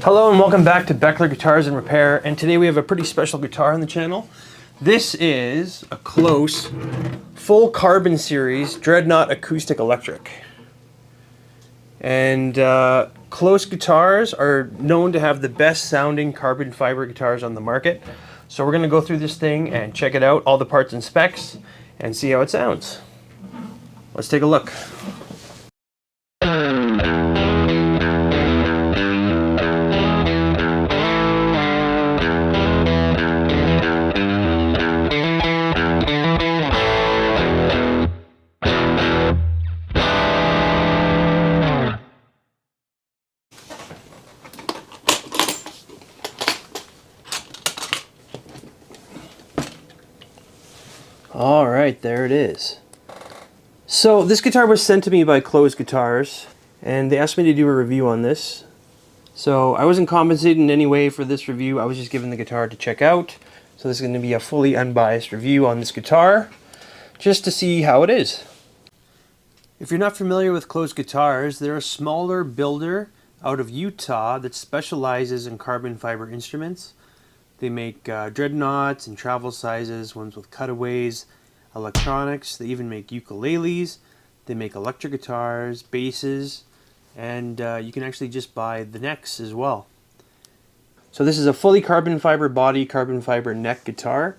Hello and welcome back to Beckler Guitars and Repair, and today we have a pretty special guitar on the channel. This is a KLOS full carbon series Dreadnought acoustic electric. And KLOS guitars are known to have the best sounding carbon fiber guitars on the market. So we're going to go through this thing and check it out, all the parts and specs, and see how it sounds. Let's take a look. Alright, there it is. So this guitar was sent to me by KLOS Guitars, and they asked me to do a review on this. So I wasn't compensated in any way for this review, I was just given the guitar to check out. So this is going to be a fully unbiased review on this guitar, just to see how it is. If you're not familiar with KLOS Guitars, they're a smaller builder out of Utah that specializes in carbon fiber instruments. They make dreadnoughts and travel sizes, ones with cutaways, electronics. They even make ukuleles. They make electric guitars, basses, and you can actually just buy the necks as well. So this is a fully carbon fiber body, carbon fiber neck guitar.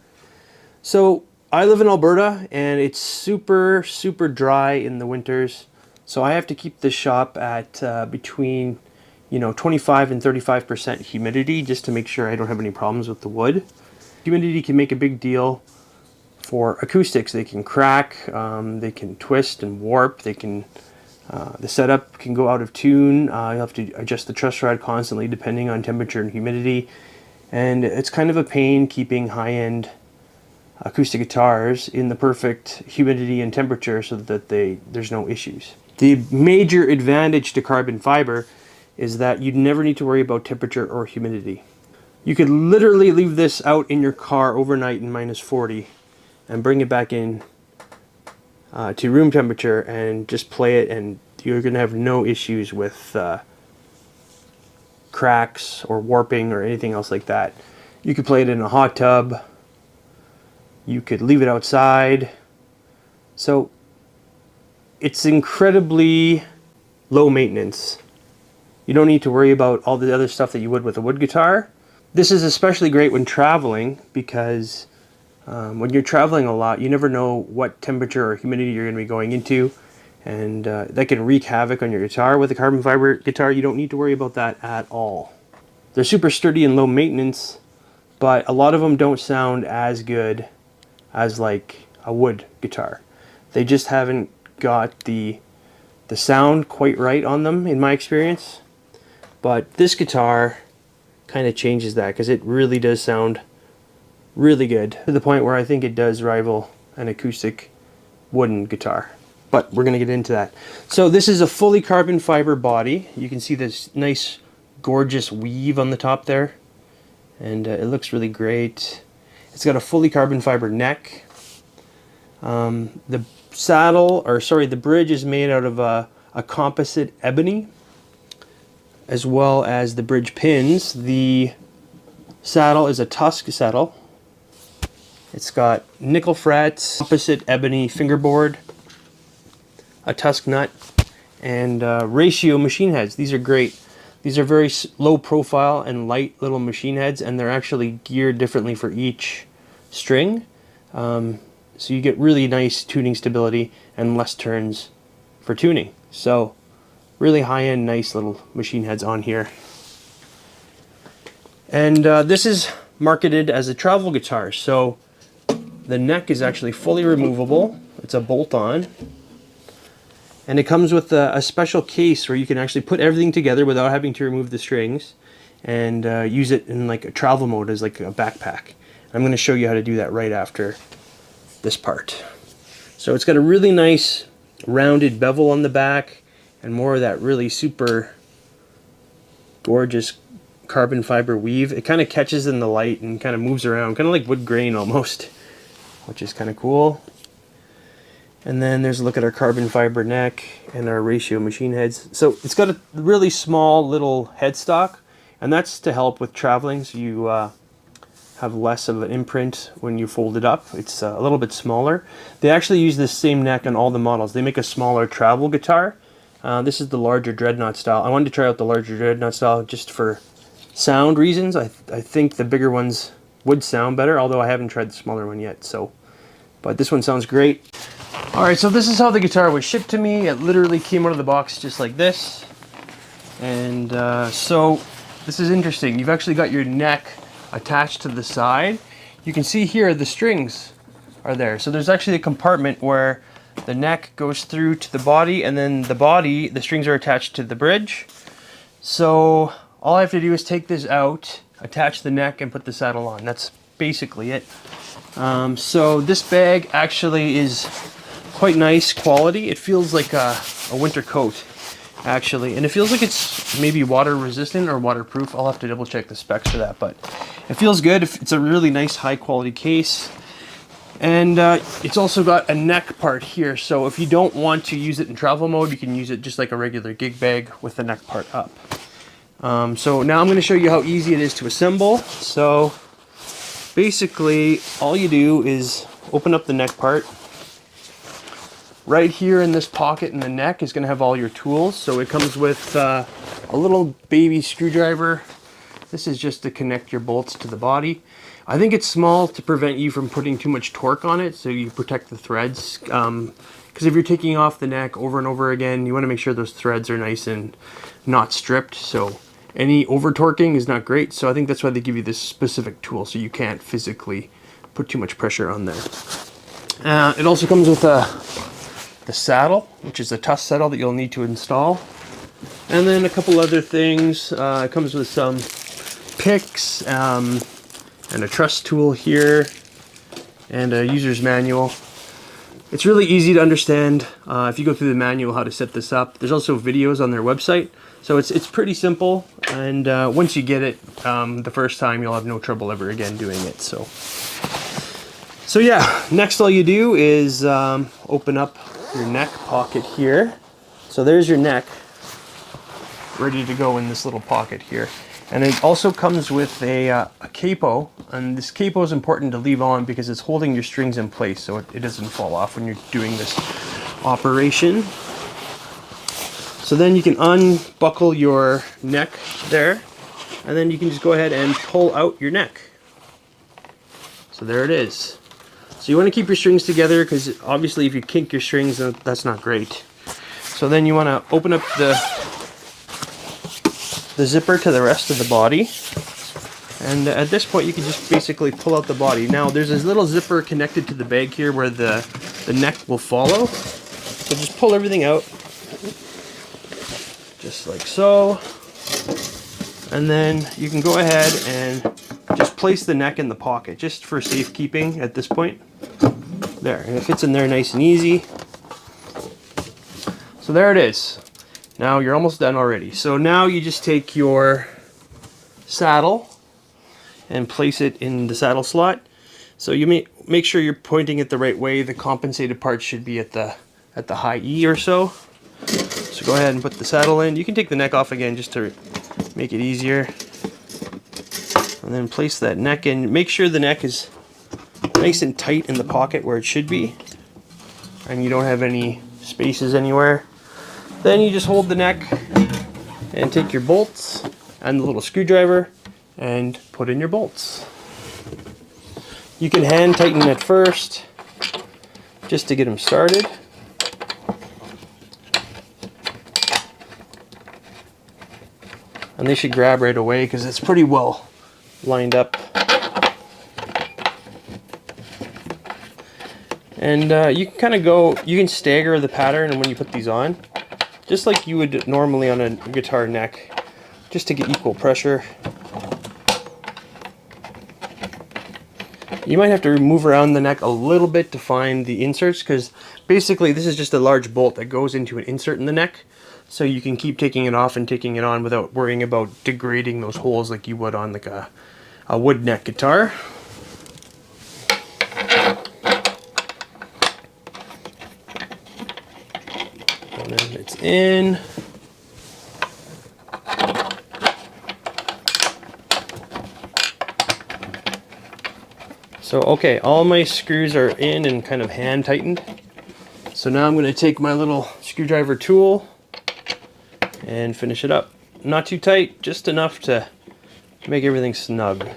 So I live in Alberta and it's super dry in the winters. So I have to keep the shop at between 25 and 35% humidity just to make sure I don't have any problems with the wood. Humidity can make a big deal for acoustics. They can crack, they can twist and warp, they can, the setup can go out of tune. You have to adjust the truss rod constantly depending on temperature and humidity. And it's kind of a pain keeping high-end acoustic guitars in the perfect humidity and temperature so that there's no issues. The major advantage to carbon fiber is that you never need to worry about temperature or humidity. You could literally leave this out in your car overnight in -40 and bring it back in to room temperature and just play it, and you're going to have no issues with cracks or warping or anything else like that. You could play it in a hot tub. You could leave it outside. So it's incredibly low maintenance. You don't need to worry about all the other stuff that you would with a wood guitar. This is especially great when traveling because when you're traveling a lot, you never know what temperature or humidity you're going to be going into, and that can wreak havoc on your guitar. With a carbon fiber guitar, you don't need to worry about that at all. They're super sturdy and low maintenance, but a lot of them don't sound as good as like a wood guitar. They just haven't got the sound quite right on them, in my experience. But this guitar kind of changes that because it really does sound really good, to the point where I think it does rival an acoustic wooden guitar. But we're going to get into that. So this is a fully carbon fiber body. You can see this nice gorgeous weave on the top there, and it looks really great. It's got a fully carbon fiber neck. The saddle, or sorry, the bridge is made out of a composite ebony, as well as the bridge pins. The saddle is a tusk saddle. It's got nickel frets, composite ebony fingerboard, a tusk nut, and ratio machine heads. These are great. These are very low profile and light little machine heads, and they're actually geared differently for each string. So you get really nice tuning stability and less turns for tuning. So really high-end, nice little machine heads on here. And this is marketed as a travel guitar. So the neck is actually fully removable. It's a bolt-on. And it comes with a special case where you can actually put everything together without having to remove the strings, and use it in like a travel mode as like a backpack. I'm going to show you how to do that right after this part. So it's got a really nice rounded bevel on the back, and more of that really super gorgeous carbon fiber weave. It kind of catches in the light and kind of moves around, kind of like wood grain almost, which is kind of cool. And then there's a look at our carbon fiber neck and our ratio machine heads. So it's got a really small little headstock. and that's to help with traveling, so you have less of an imprint when you fold it up. It's a little bit smaller. They actually use this same neck on all the models. They make a smaller travel guitar. This is the larger dreadnought style. I wanted to try out the larger dreadnought style just for sound reasons. I think the bigger ones would sound better, although I haven't tried the smaller one yet. So, but this one sounds great. All right, so this is how the guitar was shipped to me. It literally came out of the box just like this. And so this is interesting. You've actually got your neck attached to the side. You can see here the strings are there. So there's actually a compartment where the neck goes through to the body, and then the strings are attached to the bridge. So all I have to do is take this out, attach the neck, and put the saddle on. That's basically it. So this bag actually is quite nice quality. It feels like a winter coat, actually, and it feels like it's maybe water resistant or waterproof. I'll have to double check the specs for that, but it feels good. It's a really nice high quality case, and it's also got a neck part here, so if you don't want to use it in travel mode, you can use it just like a regular gig bag with the neck part up. So now I'm going to show you how easy it is to assemble. So basically all you do is open up the neck part. Right here in this pocket in the neck is going to have all your tools. So it comes with a little baby screwdriver. This is just to connect your bolts to the body. I think it's small to prevent you from putting too much torque on it, so you protect the threads. Because if you're taking off the neck over and over again, you want to make sure those threads are nice and not stripped. So any over torquing is not great. So I think that's why they give you this specific tool, so you can't physically put too much pressure on there. It also comes with the saddle, which is a Tusk saddle that you'll need to install. And then a couple other things. It comes with some picks and a truss tool here and a user's manual. It's really easy to understand if you go through the manual how to set this up. There's also videos on their website, so it's pretty simple, and once you get it the first time, you'll have no trouble ever again doing it. So yeah, next all you do is open up your neck pocket here. So there's your neck ready to go in this little pocket here. And it also comes with a capo, and this capo is important to leave on because it's holding your strings in place so it doesn't fall off when you're doing this operation. So then you can unbuckle your neck there, and then you can just go ahead and pull out your neck. So there it is. So you want to keep your strings together, because obviously if you kink your strings, that's not great. So then you want to open up the zipper to the rest of the body, and at this point you can just basically pull out the body. Now there's this little zipper connected to the bag here where the neck will follow, so just pull everything out just like so, and then you can go ahead and just place the neck in the pocket just for safekeeping at this point. There, and it fits in there nice and easy. So there it is. Now you're almost done already. So now you just take your saddle and place it in the saddle slot. So you make sure you're pointing it the right way. The compensated part should be at the high E or so. So go ahead and put the saddle in. You can take the neck off again just to make it easier. And then place that neck in. Make sure the neck is nice and tight in the pocket where it should be, and you don't have any spaces anywhere. Then you just hold the neck and take your bolts and the little screwdriver and put in your bolts. You can hand tighten at first just to get them started. And they should grab right away because it's pretty well lined up. And you can kind of go, you can stagger the pattern when you put these on, just like you would normally on a guitar neck, just to get equal pressure. You might have to move around the neck a little bit to find the inserts, because basically this is just a large bolt that goes into an insert in the neck, so you can keep taking it off and taking it on without worrying about degrading those holes like you would on like a wood neck guitar. And then it's in. So okay, all my screws are in and kind of hand tightened. So now I'm going to take my little screwdriver tool and finish it up. Not too tight, just enough to make everything snug.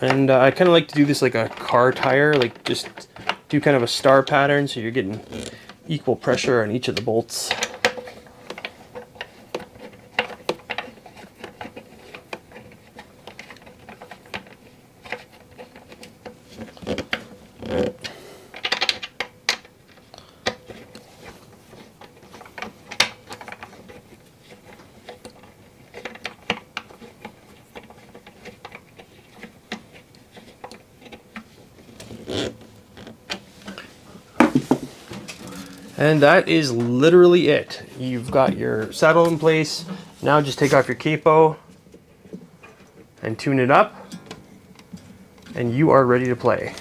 And I kind of like to do this like a car tire, like just do kind of a star pattern so you're getting equal pressure on each of the bolts. And that is literally it. You've got your saddle in place. Now just take off your capo and tune it up, and you are ready to play.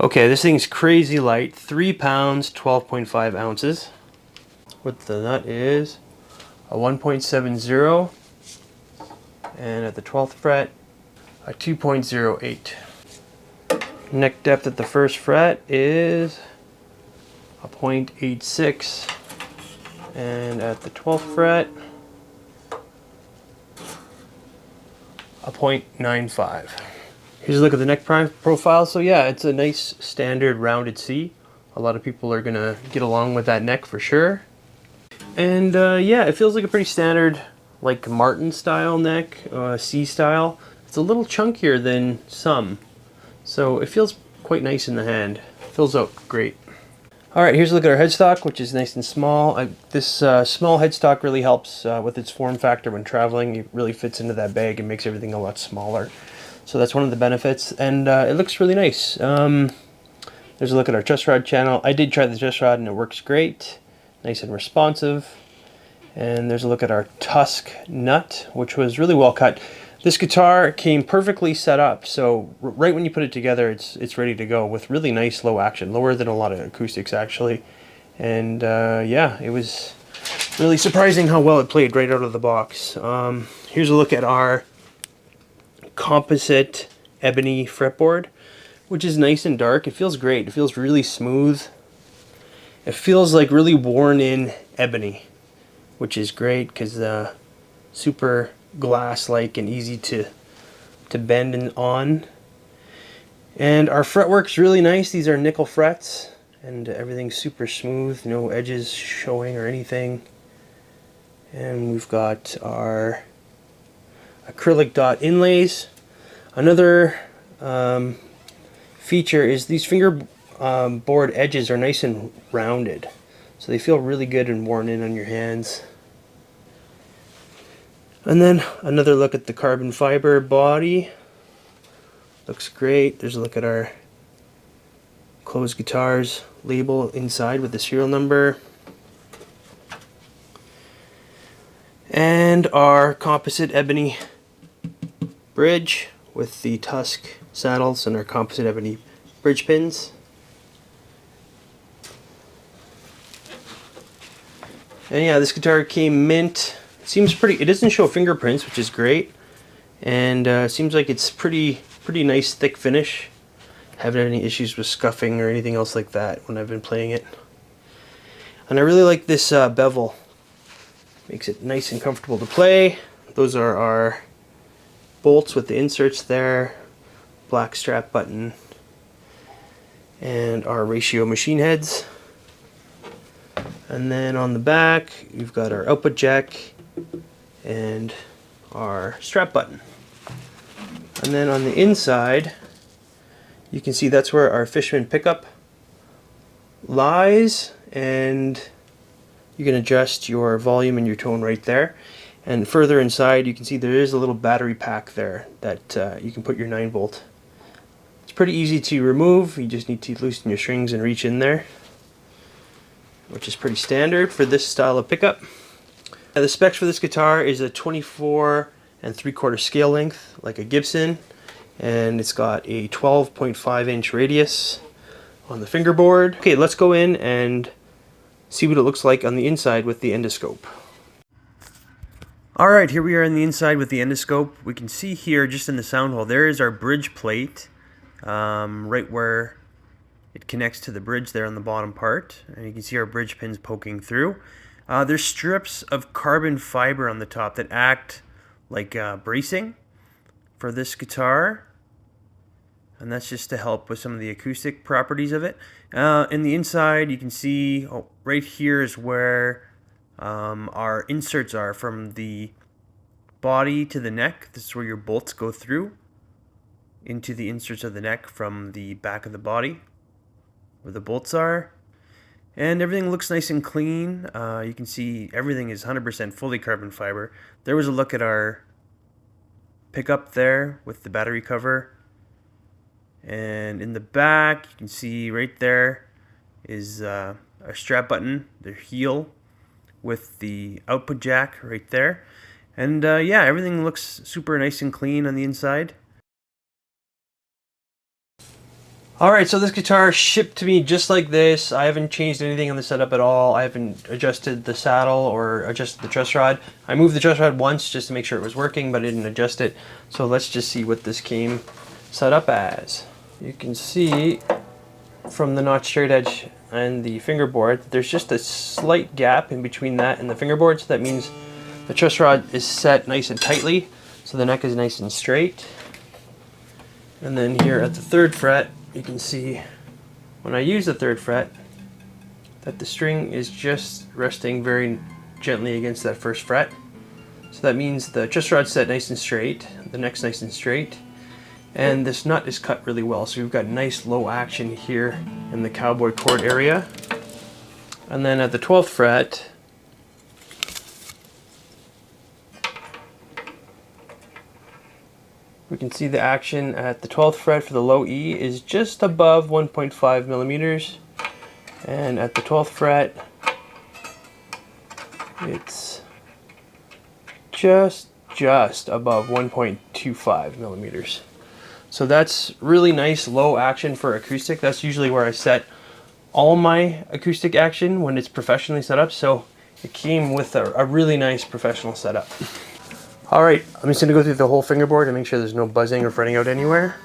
Okay, this thing's crazy light, 3 pounds, 12.5 ounces. What the nut is a 1.70, and at the 12th fret, a 2.08. Neck depth at the first fret is a 0.86, and at the 12th fret, a 0.95. Here's a look at the neck profile. So yeah, it's a nice standard rounded C. A lot of people are gonna get along with that neck for sure. And yeah, it feels like a pretty standard, like Martin style neck, C style. It's a little chunkier than some. So it feels quite nice in the hand. Fills out great. Alright, here's a look at our headstock, which is nice and small. This small headstock really helps with its form factor when traveling. It really fits into that bag and makes everything a lot smaller. So that's one of the benefits, and it looks really nice. There's a look at our truss rod channel. I did try the truss rod and it works great. Nice and responsive. And there's a look at our tusk nut, which was really well cut. This guitar came perfectly set up, so right when you put it together, it's ready to go with really nice low action, lower than a lot of acoustics actually. And yeah, it was really surprising how well it played right out of the box. Here's a look at our composite ebony fretboard, which is nice and dark. It feels great. It feels really smooth. It feels like really worn in ebony, which is great because super glass-like and easy to bend and on. And our fretwork's really nice. These are nickel frets, and everything's super smooth, no edges showing or anything. And we've got our acrylic dot inlays. Another feature is these fingerboard edges are nice and rounded, so they feel really good and worn in on your hands. And then another look at the carbon fiber body. Looks great. There's a look at our KLOS Guitars label inside with the serial number. And our composite ebony bridge with the tusk saddles and our composite ebony bridge pins. And yeah, this guitar came mint. Seems pretty. It doesn't show fingerprints, which is great, and seems like it's pretty nice thick finish. Haven't had any issues with scuffing or anything else like that when I've been playing it. And I really like this bevel. Makes it nice and comfortable to play. Those are our bolts with the inserts there, black strap button, and our ratio machine heads. And then on the back, you've got our output jack and our strap button. And then on the inside, you can see that's where our Fishman pickup lies, and you can adjust your volume and your tone right there. And further inside, you can see there is a little battery pack there that you can put your 9-volt. It's pretty easy to remove. You just need to loosen your strings and reach in there, which is pretty standard for this style of pickup. Now, the specs for this guitar is a 24 3/4 scale length, like a Gibson, and it's got a 12.5 inch radius on the fingerboard. Okay, let's go in and see what it looks like on the inside with the endoscope. Alright, here we are on the inside with the endoscope. We can see here, just in the sound hole, there is our bridge plate, right where it connects to the bridge there on the bottom part. And you can see our bridge pins poking through. There's strips of carbon fiber on the top that act like bracing for this guitar. And that's just to help with some of the acoustic properties of it. In the inside, you can see right here is where our inserts are from the body to the neck. This is where your bolts go through into the inserts of the neck from the back of the body, where the bolts are. And everything looks nice and clean. You can see everything is 100% fully carbon fiber. There was a look at our pickup there with the battery cover. And in the back, you can see right there is a strap button, the heel, with the output jack right there. And yeah, everything looks super nice and clean on the inside. Alright, so this guitar shipped to me just like this. I haven't changed anything on the setup at all. I haven't adjusted the saddle or adjusted the truss rod. I moved the truss rod once just to make sure it was working, but I didn't adjust it. So let's just see what this came set up as. You can see from the notch straight edge and the fingerboard, there's just a slight gap in between that and the fingerboard, so that means the truss rod is set nice and tightly, so the neck is nice and straight. And then here at the 3rd fret, you can see when I use the 3rd fret that the string is just resting very gently against that 1st fret. So that means the truss rod's set nice and straight, the neck's nice and straight, and this nut is cut really well. So we've got nice low action here in the cowboy chord area. And then at the 12th fret, we can see the action at the 12th fret for the low E is just above 1.5 millimeters. And at the 12th fret, it's just above 1.25 millimeters. So that's really nice low action for acoustic. That's usually where I set all my acoustic action when it's professionally set up. So it came with a really nice professional setup. Alright, I'm just going to go through the whole fingerboard and make sure there's no buzzing or fretting out anywhere.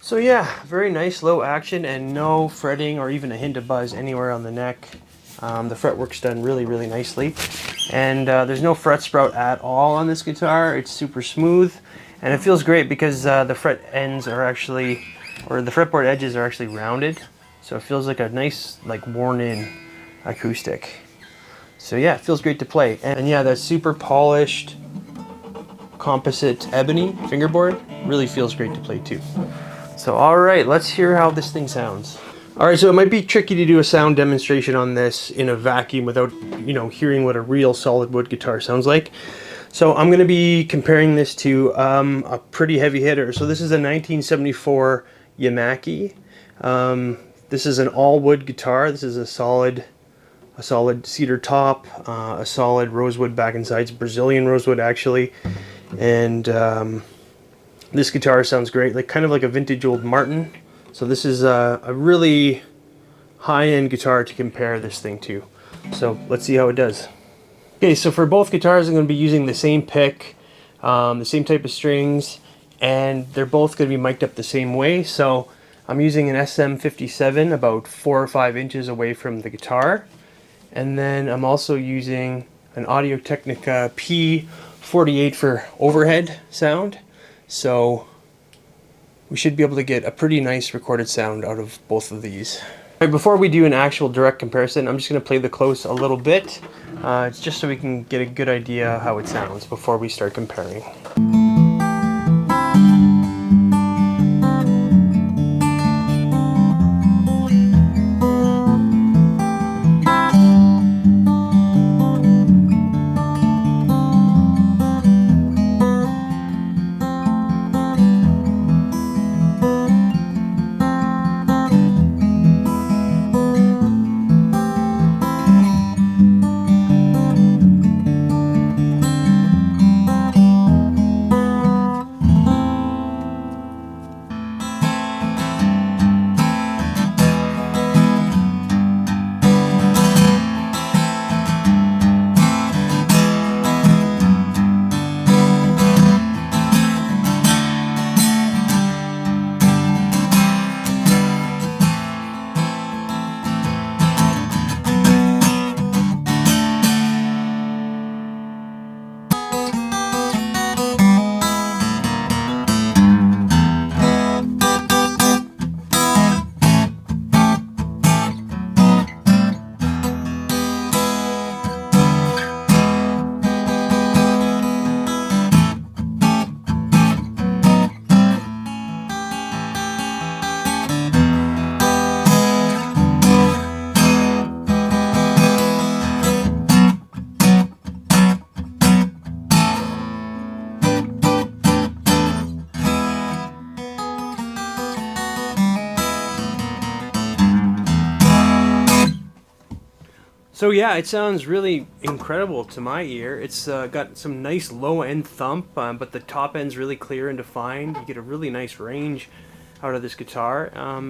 So yeah, very nice low action and no fretting or even a hint of buzz anywhere on the neck. The fretwork's done really nicely. And there's no fret sprout at all on this guitar. It's super smooth. And it feels great because the fret ends are actually, or the fretboard edges are actually rounded. So it feels like a nice, like worn in acoustic. So yeah, it feels great to play. And yeah, that super polished composite ebony fingerboard really feels great to play too. So alright, let's hear how this thing sounds. Alright, so it might be tricky to do a sound demonstration on this in a vacuum without, hearing what a real solid wood guitar sounds like. So I'm going to be comparing this to a pretty heavy hitter. So this is a 1974 Yamaki. This is an all wood guitar. This is a solid cedar top, a solid rosewood back and sides, Brazilian rosewood actually. And this guitar sounds great, kind of like a vintage old Martin. So this is a really high-end guitar to compare this thing to. So let's see how it does. Okay, so for both guitars I'm going to be using the same pick, the same type of strings, and they're both going to be mic'd up the same way. So I'm using an SM57 about 4 or 5 inches away from the guitar. And then I'm also using an Audio-Technica P48 for overhead sound. So we should be able to get a pretty nice recorded sound out of both of these. Right, before we do an actual direct comparison, I'm just going to play the KLOS a little bit. It's just so we can get a good idea how it sounds before we start comparing. So yeah, it sounds really incredible to my ear. It's got some nice low end thump, but the top end's really clear and defined. You get a really nice range out of this guitar.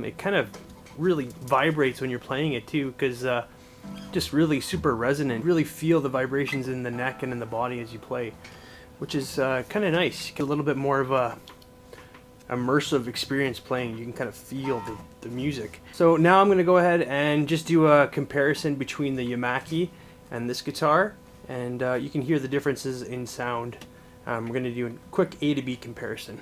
It kind of really vibrates when you're playing it too, because just really super resonant. Really feel the vibrations in the neck and in the body as you play, which is kind of nice. You get a little bit more of a immersive experience playing. You can kind of feel the music. So now I'm going to go ahead and just do a comparison between the Yamaki and this guitar, and you can hear the differences in sound. We're going to do a quick A to B comparison.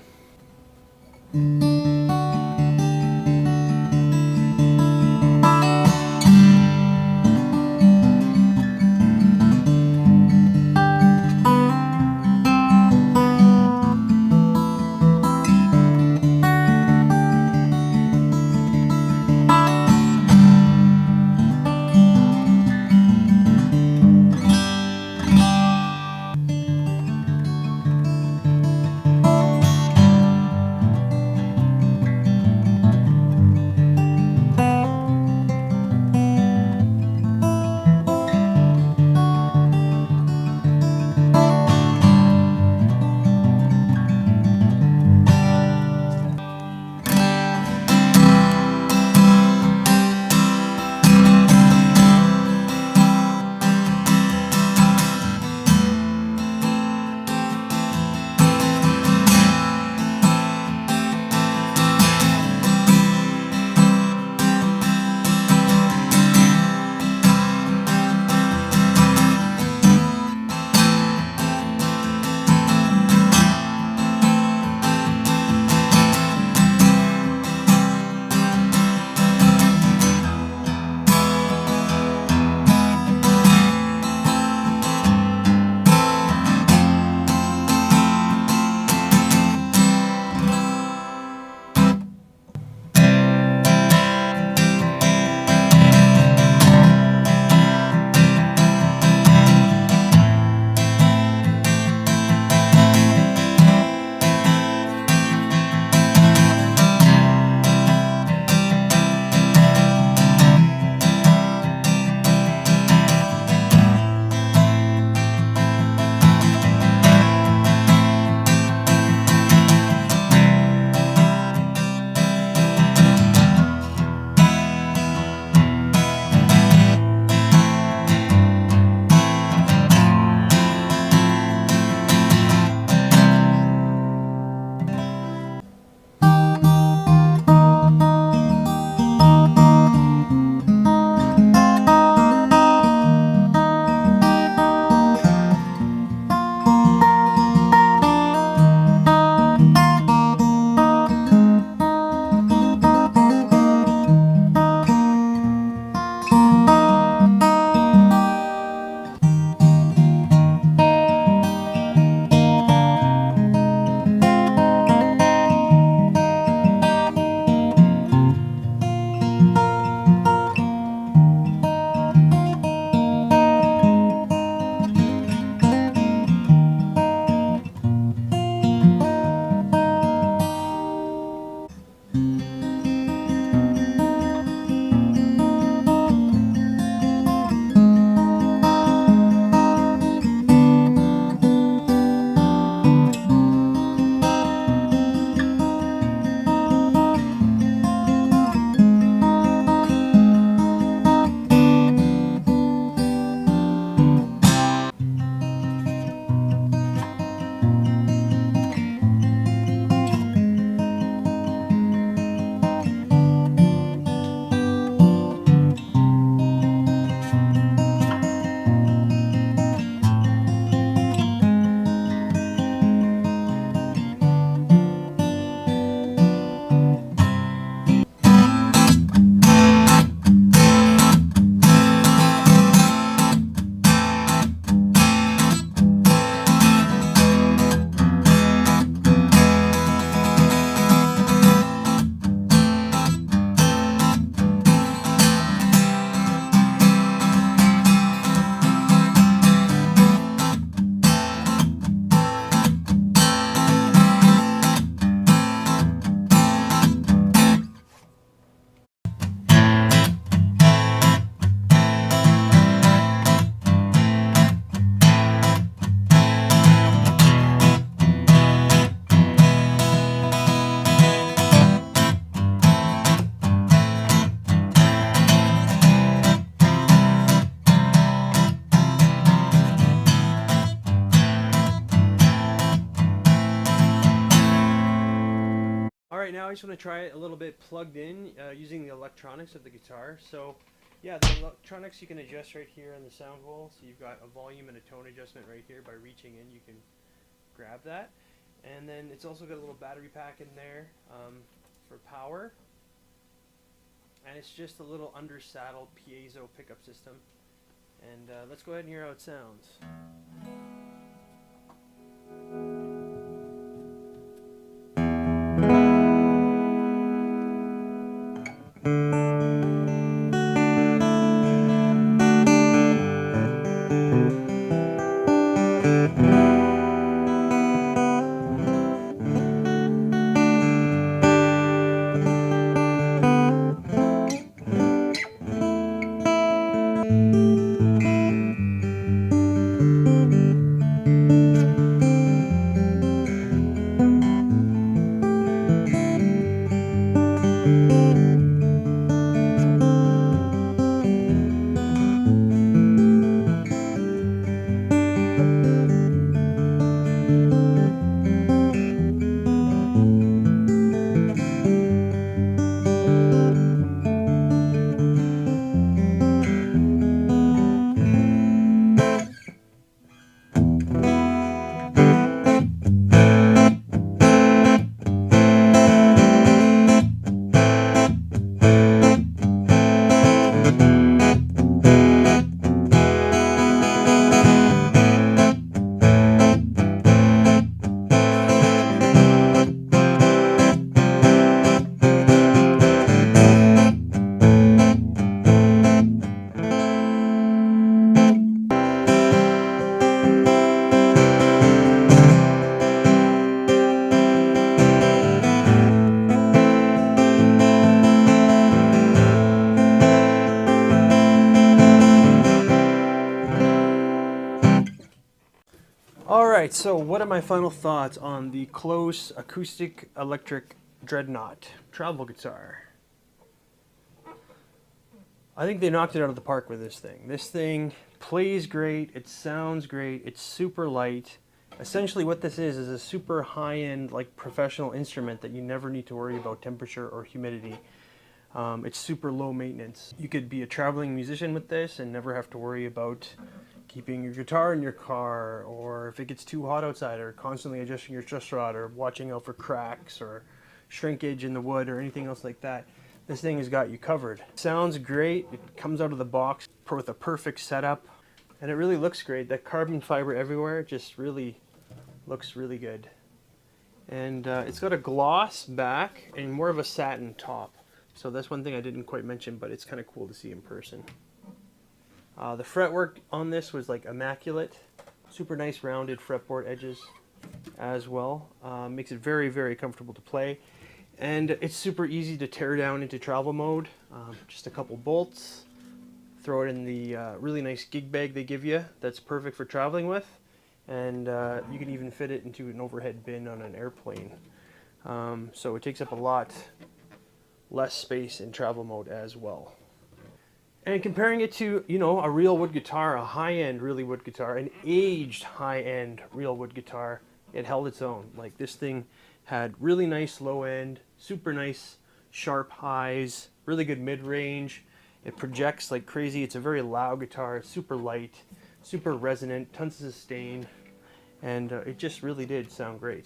now I just want to try it a little bit plugged in using the electronics of the guitar. So yeah, the electronics you can adjust right here on the sound hole. So you've got a volume and a tone adjustment right here. By reaching in, you can grab that. And then it's also got a little battery pack in there for power. And it's just a little under-saddle piezo pickup system. And let's go ahead and hear how it sounds. Alright, so what are my final thoughts on the KLOS Acoustic Electric Dreadnought travel guitar? I think they knocked it out of the park with this thing. This thing plays great, it sounds great, it's super light. Essentially what this is a super high-end, like, professional instrument that you never need to worry about temperature or humidity. It's super low maintenance. You could be a traveling musician with this and never have to worry about keeping your guitar in your car, or if it gets too hot outside, or constantly adjusting your truss rod, or watching out for cracks or shrinkage in the wood or anything else like that. This thing has got you covered. It sounds great. It comes out of the box with a perfect setup, and it really looks great. That carbon fiber everywhere just really looks really good. And it's got a gloss back and more of a satin top. So that's one thing I didn't quite mention, but it's kind of cool to see in person. The fretwork on this was like immaculate. Super nice rounded fretboard edges as well. Makes it very, very comfortable to play. And it's super easy to tear down into travel mode. Just a couple bolts. Throw it in the really nice gig bag they give you. That's perfect for traveling with. And you can even fit it into an overhead bin on an airplane. So it takes up a lot less space in travel mode as well. And comparing it to, you know, a real wood guitar, a high-end really wood guitar, an aged high-end real wood guitar, it held its own. Like, this thing had really nice low end, super nice sharp highs, really good mid-range. It projects like crazy. It's a very loud guitar, super light, super resonant, tons of sustain, and it just really did sound great.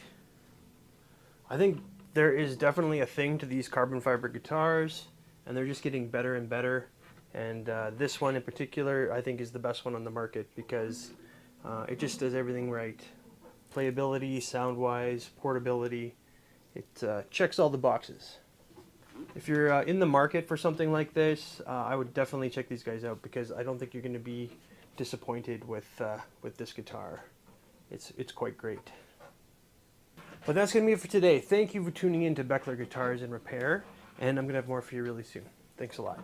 I think there is definitely a thing to these carbon fiber guitars, and they're just getting better and better. And this one in particular, I think, is the best one on the market because it just does everything right. Playability, sound-wise, portability, it checks all the boxes. If you're in the market for something like this, I would definitely check these guys out because I don't think you're going to be disappointed with this guitar. It's quite great. But that's going to be it for today. Thank you for tuning in to Beckler Guitars and Repair, and I'm going to have more for you really soon. Thanks a lot.